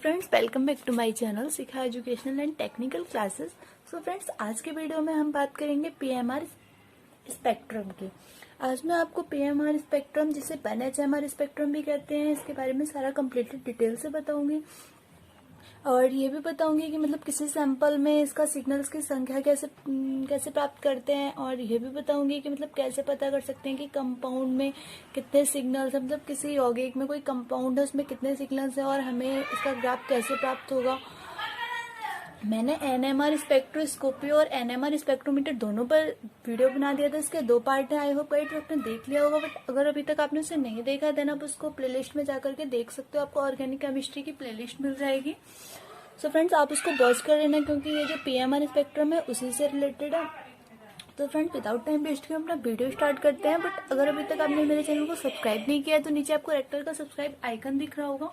Friends, welcome back to my channel Shikha educational and technical classes. So friends, आज के video में हम बात करेंगे पीएमआर स्पेक्ट्रम की। आज मैं आपको पीएमआर स्पेक्ट्रम, जिसे एनएचएमआर स्पेक्ट्रम भी कहते हैं, इसके बारे में सारा कंप्लीटली डिटेल से बताऊंगी। और ये भी बताऊंगी कि मतलब किसी सैंपल में इसका सिग्नल्स की संख्या कैसे प्राप्त करते हैं। और ये भी बताऊंगी कि मतलब कैसे पता कर सकते हैं कि कंपाउंड में कितने सिग्नल्स है, मतलब किसी यौगिक में कोई कंपाउंड है उसमें कितने सिग्नल्स है और हमें इसका ग्राफ कैसे प्राप्त होगा। मैंने एनएमआर स्पेक्ट्रोस्कोपी और एनएमआर स्पेक्ट्रोमीटर दोनों पर वीडियो बना दिया था। इसके 2 पार्ट है। आई होप गाइड आपने देख लिया होगा, बट अगर अभी तक आपने उसे नहीं देखा देन आप उसको प्लेलिस्ट में जाकर के देख सकते हो। आपको ऑर्गेनिक केमिस्ट्री की प्लेलिस्ट मिल जाएगी। सो फ्रेंड्स, आप उसको वॉच कर लेना, क्योंकि ये जो पीएमआर स्पेक्ट्रम है उसी से रिलेटेड है। तो फ्रेंड्स, विदाउट टाइम वेस्ट किए अपना वीडियो स्टार्ट करते हैं। बट अगर अभी तक आपने मेरे चैनल को सब्सक्राइब नहीं किया तो नीचे आपको रेड कलर का सब्सक्राइब आइकन दिख रहा होगा,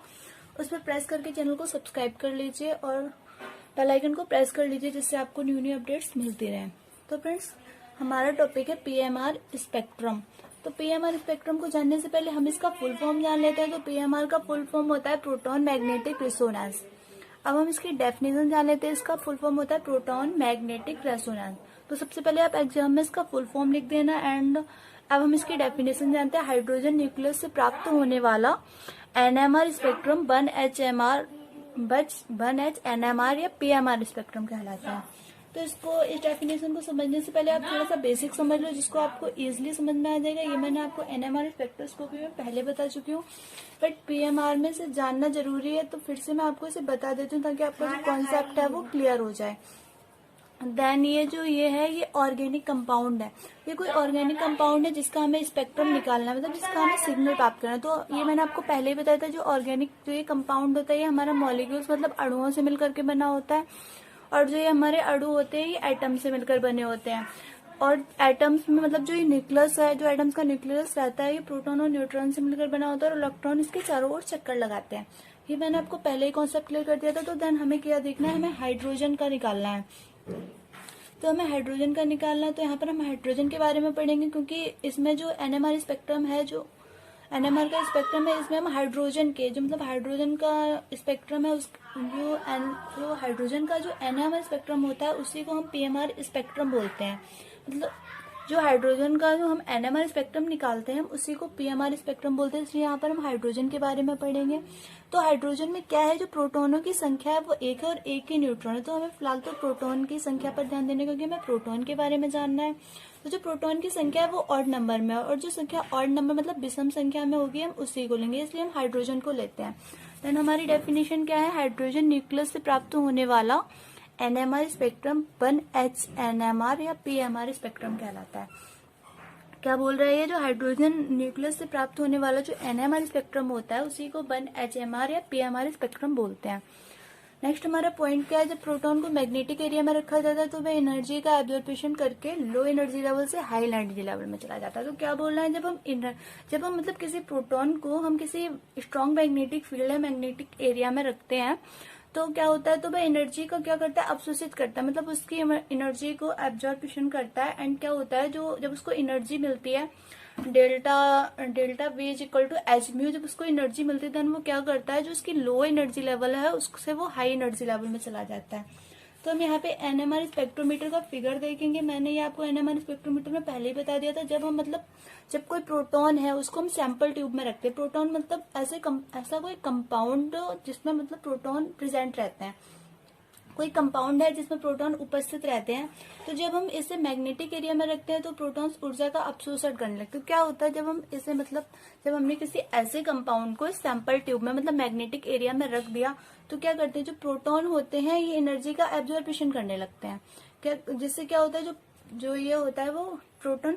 उस पर प्रेस करके चैनल को सब्सक्राइब कर लीजिए और बेल आइकन को प्रेस कर लीजिए, जिससे आपको न्यू अपडेट्स मिलती रहें। तो फ्रेंड्स, हमारा टॉपिक है पीएमआर स्पेक्ट्रम। तो पीएमआर स्पेक्ट्रम को जानने से पहले हम इसका फुल फॉर्म जान लेते हैं। तो पीएमआर का फुल फॉर्म होता है प्रोटॉन मैग्नेटिक रेजोनेंस। अब हम इसकी डेफिनेशन जान लेते हैं। इसका फुल फॉर्म होता है प्रोटॉन मैग्नेटिक रेजोनेंस। तो सबसे पहले आप एग्जाम में इसका फुल फॉर्म लिख देना। एंड अब हम इसकी डेफिनेशन जानते हैं। हाइड्रोजन न्यूक्लियस से प्राप्त होने वाला एनएमआर स्पेक्ट्रम 1H एनएमआर या पीएमआर स्पेक्ट्रम कहलाता है। तो इस डेफिनेशन को समझने से पहले आप थोड़ा सा बेसिक समझ लो, जिसको आपको इजीली समझ में आ जाएगा। ये मैंने आपको एनएमआर स्पेक्ट्रोस्कोपी में पहले बता चुकी हूँ, बट पीएमआर में से जानना जरूरी है, तो फिर से मैं आपको इसे बता देती हूँ ताकि आपका जो कॉन्सेप्ट है वो क्लियर हो जाए। देन ये है ये ऑर्गेनिक कंपाउंड है। ये कोई ऑर्गेनिक कंपाउंड है जिसका हमें स्पेक्ट्रम निकालना है, मतलब जिसका हमें सिग्नल प्राप्त करना है। तो ये मैंने आपको पहले ही बताया था, जो ये कंपाउंड होता है ये हमारा मॉलिक्यूल्स मतलब अणुओं से मिलकर के बना होता है। और जो ये हमारे अणु होते हैं ये एटम से मिलकर बने होते हैं। और एटम्स में मतलब जो ये न्यूक्लियस है, जो एटम्स का न्यूक्लियस रहता है, ये प्रोटॉन और न्यूट्रॉन से मिलकर बना होता है और इलेक्ट्रॉन इसके चारों ओर चक्कर लगाते हैं। ये मैंने आपको पहले ही कॉन्सेप्ट क्लियर कर दिया था। तो देन हमें क्या देखना है, हमें हाइड्रोजन का निकालना है। तो हमें हाइड्रोजन का निकालना है, तो यहाँ पर हम हाइड्रोजन के बारे में पढ़ेंगे, क्योंकि इसमें जो एनएमआर स्पेक्ट्रम है, जो एनएमआर का स्पेक्ट्रम है, इसमें हम हाइड्रोजन के जो मतलब हाइड्रोजन का स्पेक्ट्रम है उस जो हाइड्रोजन का जो एनएमआर स्पेक्ट्रम होता है उसी को हम पीएमआर स्पेक्ट्रम बोलते हैं। मतलब जो हाइड्रोजन का जो हम एनएमआर स्पेक्ट्रम निकालते हैं उसी को पीएमआर स्पेक्ट्रम बोलते हैं। इसलिए यहाँ पर हम हाइड्रोजन के बारे में पढ़ेंगे। तो हाइड्रोजन में क्या है, जो प्रोटॉनों की संख्या है वो 1 है और 1 ही न्यूट्रॉन है। तो हमें फिलहाल तो प्रोटॉन की संख्या पर ध्यान देने, क्योंकि हमें प्रोटॉन के बारे में जानना है। तो जो प्रोटॉन की संख्या है वो ऑड नंबर में है, और जो संख्या ऑड नंबर मतलब विषम संख्या में होगी हम उसी को लेंगे, इसलिए हम हाइड्रोजन को लेते हैं। देन हमारी डेफिनेशन क्या है, हाइड्रोजन न्यूक्लियस से प्राप्त होने वाला एनएमआर स्पेक्ट्रम 1H एनएमआर या पीएमआर स्पेक्ट्रम कहलाता है। क्या बोल रहा है, ये जो हाइड्रोजन न्यूक्लियस से प्राप्त होने वाला जो एनएमआर स्पेक्ट्रम होता है उसी को 1HMR या पीएमआर स्पेक्ट्रम बोलते हैं। नेक्स्ट हमारा पॉइंट क्या है, जब प्रोटॉन को मैग्नेटिक एरिया में रखा जाता है तो वह एनर्जी का एब्जॉर्प्शन करके लो एनर्जी लेवल से हाई एनर्जी लेवल में चला जाता है। तो क्या बोल रहा है, जब हम मतलब किसी प्रोटॉन को हम किसी स्ट्रॉन्ग मैग्नेटिक फील्ड या मैग्नेटिक एरिया में रखते हैं तो क्या होता है, तो वह एनर्जी को क्या करता है, अवशोषित करता है, मतलब उसकी एनर्जी को एब्जॉर्प्शन करता है। एंड क्या होता है, जो जब उसको एनर्जी मिलती है delta V is equal to H mu, जब उसको एनर्जी मिलती है देन वो क्या करता है, जो उसकी लो एनर्जी लेवल है उससे वो हाई एनर्जी लेवल में चला जाता है। तो हम यहाँ पे एनएमआर स्पेक्ट्रोमीटर का फिगर देखेंगे। मैंने ये आपको एनएमआर स्पेक्ट्रोमीटर में पहले ही बता दिया था। जब कोई प्रोटॉन है उसको हम सैंपल ट्यूब में रखते हैं। प्रोटॉन मतलब ऐसा कोई कंपाउंड जिसमें मतलब प्रोटॉन प्रेजेंट रहते हैं, कोई कंपाउंड है जिसमें प्रोटॉन उपस्थित रहते हैं। तो जब हम इसे मैग्नेटिक एरिया में रखते हैं तो प्रोटॉन्स ऊर्जा का अवशोषण करने लगते हैं। तो क्या होता है, जब हमने किसी ऐसे कंपाउंड को सैंपल ट्यूब में मतलब मैग्नेटिक एरिया में रख दिया तो क्या करते हैं, जो प्रोटॉन होते हैं ये एनर्जी का एब्जॉर्प्शन करने लगते हैं। जिससे क्या होता है, जो ये होता है वो प्रोटॉन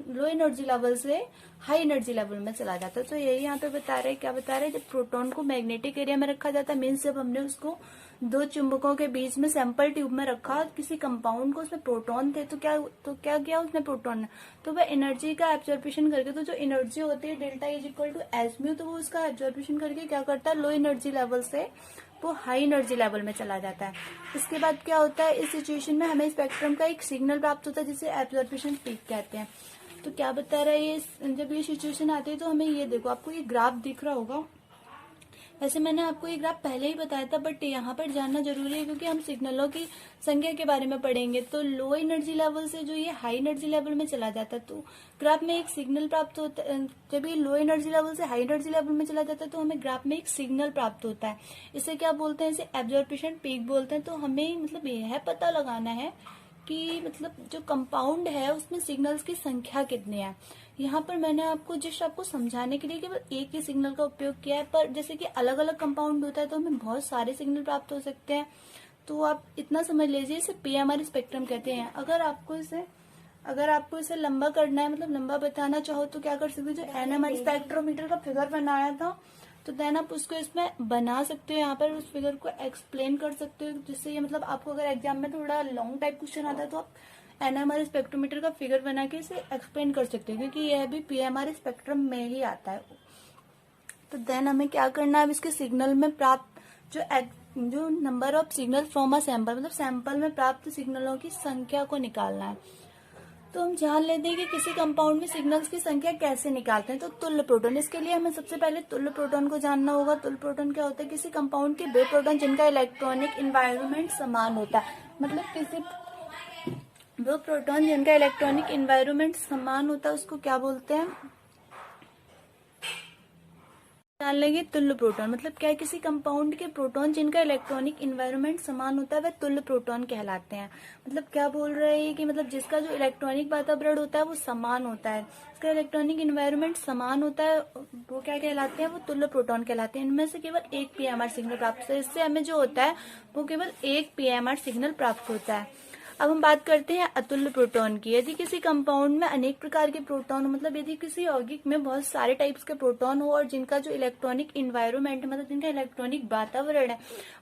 लो एनर्जी लेवल से हाई एनर्जी लेवल में चला जाता है। तो यही यहाँ पे बता रहे हैं, क्या बता रहे हैं, जब प्रोटॉन को मैग्नेटिक एरिया में रखा जाता है, मीन्स जब हमने उसको 2 चुंबकों के बीच में सैंपल ट्यूब में रखा किसी कंपाउंड को, उसमें प्रोटॉन थे, तो क्या किया उसने प्रोटॉन ने, तो वह एनर्जी का एब्जॉर्प्शन करके, तो जो एनर्जी होती है delta is equal to H mu, तो वो उसका एब्जॉर्प्शन करके क्या करता है, लो एनर्जी लेवल से वो हाई एनर्जी लेवल में चला जाता है। इसके बाद क्या होता है, इस सिचुएशन में हमें स्पेक्ट्रम का एक सिग्नल प्राप्त होता है जिसे एब्जॉर्प्शन पीक कहते हैं। तो क्या बता रहा है ये, जब ये सिचुएशन आती है तो हमें ये देखो, आपको ये ग्राफ दिख रहा होगा, वैसे मैंने आपको ये ग्राफ पहले ही बताया था, बट यहाँ पर जानना जरूरी है क्योंकि हम सिग्नलों की संख्या के बारे में पढ़ेंगे। तो लो एनर्जी लेवल से जो ये हाई एनर्जी लेवल में चला जाता है, तो ग्राफ में एक सिग्नल प्राप्त होता है। जब ये लो एनर्जी लेवल से हाई एनर्जी लेवल में चला जाता है तो हमें ग्राफ में एक सिग्नल प्राप्त होता है। इसे क्या बोलते हैं? इसे एब्जॉर्प्शन पीक बोलते हैं। तो हमें मतलब यह पता लगाना है कि मतलब जो कंपाउंड है उसमें सिग्नल्स की संख्या कितनी है। यहाँ पर मैंने आपको जस्ट आपको समझाने के लिए केवल एक ही सिग्नल का उपयोग किया है, पर जैसे कि अलग अलग कंपाउंड होता है तो हमें बहुत सारे सिग्नल प्राप्त हो सकते हैं। तो आप इतना समझ लीजिए, इसे पीएमआर स्पेक्ट्रम कहते हैं। अगर आपको इसे लंबा करना है, मतलब लंबा बताना चाहो तो क्या कर सकते हो, जो एनएमआर स्पेक्ट्रोमीटर का फिगर बनाया था तो देन आप उसको इसमें बना सकते हो, यहाँ पर उस फिगर को एक्सप्लेन कर सकते हो, जिससे ये मतलब आपको अगर एग्जाम में थोड़ा लॉन्ग टाइप क्वेश्चन आता है तो आप एनएमआर स्पेक्ट्रोमीटर का फिगर बना के इसे एक्सप्लेन कर सकते हो, क्योंकि यह भी पीएमआर स्पेक्ट्रम में ही आता है। तो देन हमें क्या करना है, अब इसके सिग्नल में प्राप्त जो number of signal from a sample, मतलब सैंपल में प्राप्त सिग्नलों की संख्या को निकालना है। तो हम जान लेते हैं कि किसी कंपाउंड में सिग्नल्स की संख्या कैसे निकालते हैं। तो तुल्य प्रोटॉन, इसके लिए हमें सबसे पहले तुल्य प्रोटॉन को जानना होगा। तुल्य प्रोटॉन क्या होता है? किसी कंपाउंड के वे प्रोटॉन जिनका इलेक्ट्रॉनिक इन्वायरमेंट समान होता है, मतलब किसी वो प्रोटॉन जिनका इलेक्ट्रॉनिक इन्वायरमेंट समान होता है उसको क्या बोलते हैं? जान लेंगे तुल्य प्रोटॉन मतलब क्या है? किसी कंपाउंड के प्रोटॉन जिनका इलेक्ट्रॉनिक इन्वायरमेंट समान होता है वह तुल्य प्रोटॉन कहलाते हैं। मतलब क्या बोल रहे हैं कि मतलब जिसका जो इलेक्ट्रॉनिक वातावरण होता है वो समान होता है, इसका इलेक्ट्रॉनिक इन्वायरमेंट समान होता है, वो क्या कहलाते हैं? वो तुल्य प्रोटॉन कहलाते हैं। इनमें से केवल एक पीएमआर सिग्नल प्राप्त होता है, इससे हमें जो होता है वो केवल एक पीएमआर सिग्नल प्राप्त होता है। अब हम बात करते हैं अतुल्य प्रोटॉन की। यदि किसी कंपाउंड में अनेक प्रकार के प्रोटॉन हो, मतलब यदि किसी यौगिक में बहुत सारे टाइप्स के प्रोटॉन हो और जिनका जो इलेक्ट्रॉनिक इन्वायरमेंट मतलब जिनका इलेक्ट्रॉनिक वातावरण है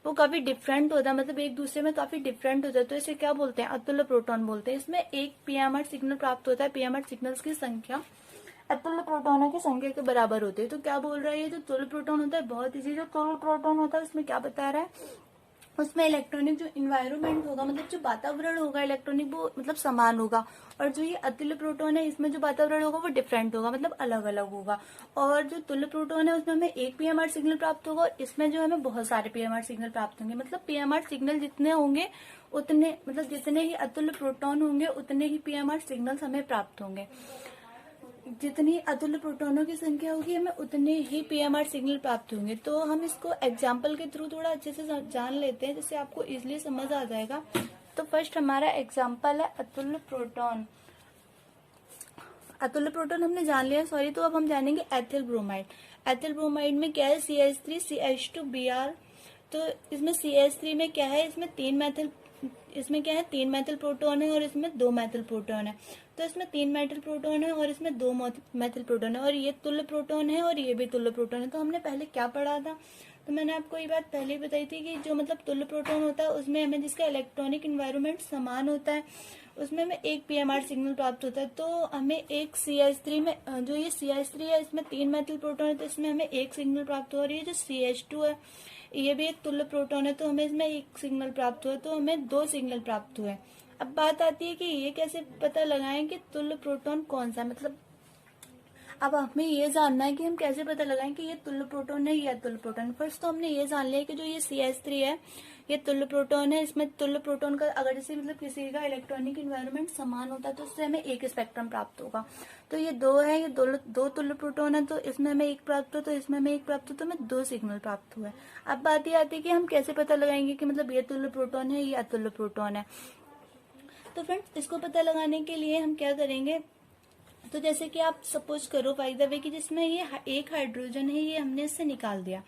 वो काफी डिफरेंट होता है, मतलब एक दूसरे में काफी डिफरेंट होता है, तो इसे क्या बोलते हैं? अतुल्य प्रोटॉन बोलते हैं। इसमें एक पीएमआर सिग्नल प्राप्त होता है। पीएमआर सिग्नल्स की संख्या अतुल्य प्रोटॉनों की संख्या के बराबर होती है। तो क्या बोल रहा है? ये जो तुल्य प्रोटॉन होता है बहुत इजी, जो तुल्य प्रोटॉन होता है उसमें क्या बता रहा है? उसमें इलेक्ट्रॉनिक जो इन्वायरमेंट होगा, मतलब जो वातावरण होगा इलेक्ट्रॉनिक, वो मतलब समान होगा। और जो ये अतुल्य प्रोटॉन है इसमें जो वातावरण होगा वो डिफरेंट होगा, मतलब अलग अलग होगा। और जो तुल्य प्रोटॉन है उसमें हमें एक पीएमआर सिग्नल प्राप्त होगा और इसमें जो हमें बहुत सारे पीएमआर सिग्नल प्राप्त होंगे। मतलब पीएमआर सिग्नल जितने होंगे उतने, मतलब जितने ही अतुल्य प्रोटॉन होंगे उतने ही पीएमआर सिग्नल्स हमें प्राप्त होंगे। जितनी अतुल्य प्रोटॉनों की संख्या होगी हमें उतने ही पीएमआर सिग्नल प्राप्त होंगे। तो हम इसको एग्जाम्पल के थ्रू थोड़ा अच्छे से जान लेते हैं जिससे आपको इजिली समझ आ जाएगा। तो फर्स्ट हमारा एग्जाम्पल है अतुल्य प्रोटॉन। अतुल्य प्रोटॉन हमने जान लिया, सॉरी। तो अब हम जानेंगे एथिल ब्रोमाइड। एथिल ब्रोमाइड में क्या है? CH3 CH2Br। तो इसमें CH3 में क्या है? इसमें तीन मैथिल प्रोटॉन है और इसमें 2 मैथिल प्रोटॉन है। तो इसमें 3 मैथिल प्रोटॉन है और इसमें 2 मैथिल प्रोटॉन है, और ये तुल्य प्रोटॉन है और ये भी तुल्य प्रोटॉन है। तो हमने पहले क्या पढ़ा था? तो मैंने आपको ये बात पहले ही बताई थी कि जो मतलब तुल्य प्रोटॉन होता है उसमें हमें जिसका इलेक्ट्रॉनिक इन्वायरमेंट समान होता है उसमें हमें एक पीएमआर सिग्नल प्राप्त होता है। तो हमें एक CH3 में जो ये CH3 है इसमें 3 मैथिल प्रोटॉन है तो इसमें हमें एक सिग्नल प्राप्त हुआ। और ये जो CH2 है ये भी एक तुल्य प्रोटॉन है तो हमें इसमें एक सिग्नल प्राप्त हुआ, तो हमें 2 सिग्नल प्राप्त हुए। अब बात आती है कि ये कैसे पता लगाएं कि तुल्य प्रोटॉन कौन सा, मतलब अब हमें ये जानना है कि हम कैसे पता लगाएं कि ये तुल्य प्रोटॉन है या तुल्य प्रोटॉन। फर्स्ट तो हमने ये जान लिया कि जो ये CH3 है ये तुल्य प्रोटॉन है। इसमें तुल्य प्रोटॉन का अगर जैसे मतलब किसी का इलेक्ट्रॉनिक इन्वायरमेंट समान होता है तो उससे हमें एक स्पेक्ट्रम प्राप्त होगा। तो ये 2 है, ये दो तुल्य प्रोटॉन है तो इसमें हमें एक प्राप्त हो, तो इसमें हमें एक प्राप्त हो, तो हमें 2 सिग्नल प्राप्त हुए। अब बात ये आती है कि हम कैसे पता लगाएंगे कि मतलब ये तुल्य प्रोटॉन है या अतुल्य प्रोटॉन है। तो फ्रेंड्स इसको पता लगाने के लिए हम क्या करेंगे? तो जैसे कि आप सपोज करो बाय द वे कि जिसमें ये एक हाइड्रोजन है ये हमने इससे निकाल दिया,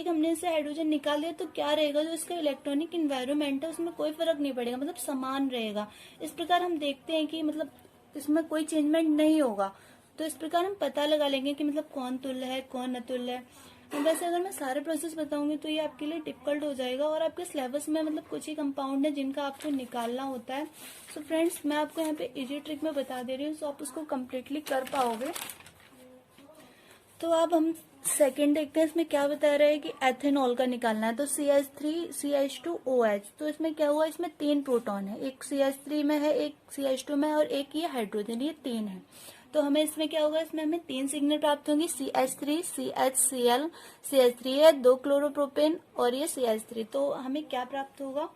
हमने इससे हाइड्रोजन निकाल दिया, तो क्या रहेगा? जो इसका इलेक्ट्रॉनिक इन्वायरमेंट है उसमें कोई फर्क नहीं पड़ेगा, मतलब समान रहेगा। इस प्रकार हम देखते हैं कि मतलब इसमें कोई चेंजमेंट नहीं होगा। तो इस प्रकार हम पता लगा लेंगे कि मतलब कौन तुल्य है कौन अतुल्य है। वैसे अगर मैं सारे प्रोसेस बताऊंगी तो ये आपके लिए डिफिकल्ट हो जाएगा और आपके सिलेबस में मतलब कुछ ही कंपाउंड है जिनका आपको निकालना होता है। सो फ्रेंड्स मैं आपको यहाँ पे इजी ट्रिक में बता दे रही हूँ, सो आप उसको कम्प्लीटली कर पाओगे। तो अब हम सेकंड देखते हैं, इसमें क्या बता रहा है कि एथेनॉल का निकालना है। तो CH3 CH2OH, तो इसमें क्या हुआ? इसमें 3 प्रोटॉन है, एक CH3 में है, एक CH2 में है और एक ये हाइड्रोजन, ये 3 है। तो हमें इसमें क्या होगा, इसमें हमें 3 सिग्नल प्राप्त होंगे, CH3, CHCl, CH3 है, 2 क्लोरोप्रोपेन और ये CH3। तो हमें क्या प्राप्त होगा,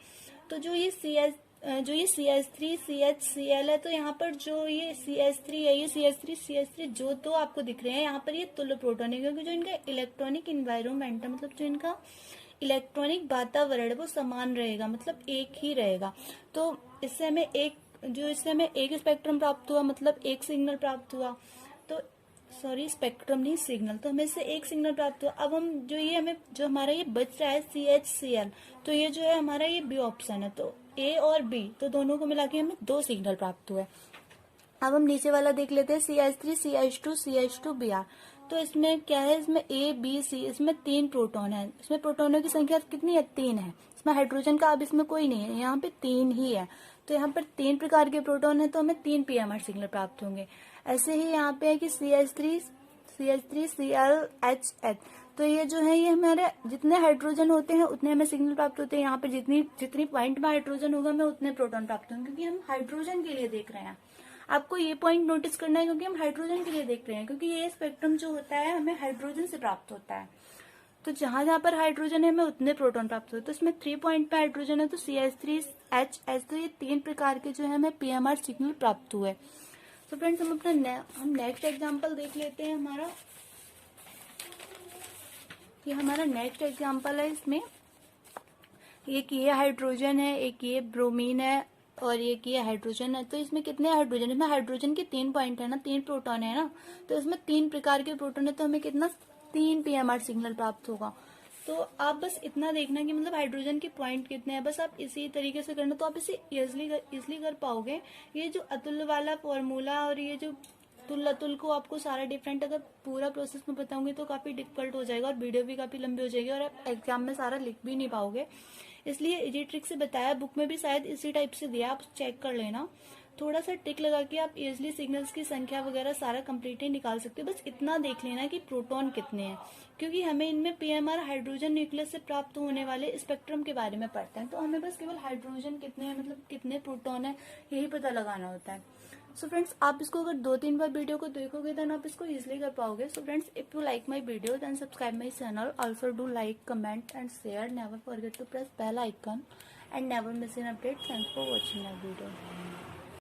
तो जो ये CH3 CHCl है, तो यहाँ पर जो ये CH3 है, ये CH3 जो दो आपको दिख रहे हैं यहाँ पर, ये तुल्य प्रोटॉन है, क्योंकि जो इनका इलेक्ट्रॉनिक इन्वायरमेंट है, मतलब जो इनका इलेक्ट्रॉनिक वातावरण है वो समान रहेगा, मतलब एक ही रहेगा। तो इससे हमें एक स्पेक्ट्रम प्राप्त हुआ, मतलब एक सिग्नल प्राप्त हुआ। तो सॉरी, स्पेक्ट्रम नहीं, सिग्नल। तो हमें इससे एक सिग्नल प्राप्त हुआ। अब हम जो हमारा ये बच रहा है CHCl, तो ये जो है हमारा ये बी ऑप्शन है, तो A और B, तो दोनों को मिला के हमें 2 सिग्नल प्राप्त हुए। अब हम नीचे वाला देख लेते हैं, CH3 CH2 CH2 Br। तो इसमें क्या है, इसमें A B C, इसमें 3 प्रोटॉन है। इसमें प्रोटॉनों की संख्या कितनी है, 3 है। इसमें हाइड्रोजन का अब इसमें कोई नहीं है, यहाँ पे 3 ही है। तो यहाँ पर 3 प्रकार के प्रोटॉन है, तो हमें 3 PMR सिग्नल प्राप्त होंगे। ऐसे ही यहाँ पे है कि CH3 ClHH, तो ये जो है, ये हमारे जितने हाइड्रोजन होते हैं उतने हमें सिग्नल प्राप्त होते हैं। यहाँ पे जितनी पॉइंट में हाइड्रोजन होगा हमें उतने प्रोटॉन प्राप्त होंगे, क्योंकि हम हाइड्रोजन के लिए देख रहे हैं। आपको ये पॉइंट नोटिस करना है, क्योंकि हम हाइड्रोजन के लिए देख रहे हैं, क्योंकि ये स्पेक्ट्रम जो होता है हमें हाइड्रोजन से प्राप्त होता है। तो जहां जहां पर हाइड्रोजन है हमें उतने प्रोटॉन प्राप्त होते हैं। तो इसमें 3 पॉइंट पे हाइड्रोजन है, तो CH3HH, तो ये 3 प्रकार के जो है हमें PMR सिग्नल प्राप्त हुए। तो फ्रेंड्स, हम नेक्स्ट एग्जाम्पल देख लेते हैं। हमारा नेक्स्ट एग्जाम्पल है। इसमें एक ये हाइड्रोजन है, एक ये ब्रोमीन है और एक ये हाइड्रोजन है। तो इसमें कितने हाइड्रोजन है, इसमें हाइड्रोजन के 3 पॉइंट है ना, 3 प्रोटॉन है ना। तो इसमें 3 प्रकार के प्रोटॉन है, तो हमें कितना 3 PMR सिग्नल प्राप्त होगा। तो आप बस इतना देखना कि मतलब हाइड्रोजन के पॉइंट कितने हैं, बस आप इसी तरीके से करना, तो आप इसे इजिली कर पाओगे। ये जो अतुल्य वाला फॉर्मूला और ये जो तुल अतुल को आपको सारा डिफरेंट अगर पूरा प्रोसेस में बताऊंगी तो काफी डिफिकल्ट हो जाएगा और वीडियो भी काफी लंबी हो जाएगी और आप एग्जाम में सारा लिख भी नहीं पाओगे। इसलिए ये ट्रिक से बताया, बुक में भी शायद इसी टाइप से दिया, आप चेक कर लेना। थोड़ा सा ट्रिक लगा के आप इजिली सिग्नल्स की संख्या वगैरह सारा कंप्लीट ही निकाल सकते हो। बस इतना देख लेना कि प्रोटॉन कितने हैं, क्योंकि हमें इनमें PMR हाइड्रोजन न्यूक्लियस से प्राप्त होने वाले स्पेक्ट्रम के बारे में पढ़ते हैं। तो हमें बस केवल हाइड्रोजन कितने हैं, मतलब कितने प्रोटॉन है, यही पता लगाना होता है। सो फ्रेंड्स, आप इसको अगर 2-3 बार वीडियो को देखोगे देन आप इसको इजिली कर पाओगे। So friends, if you like my video then subscribe my channel, also do like, comment and share, never forget to press bell icon and never miss an update. Thanks for watching my video.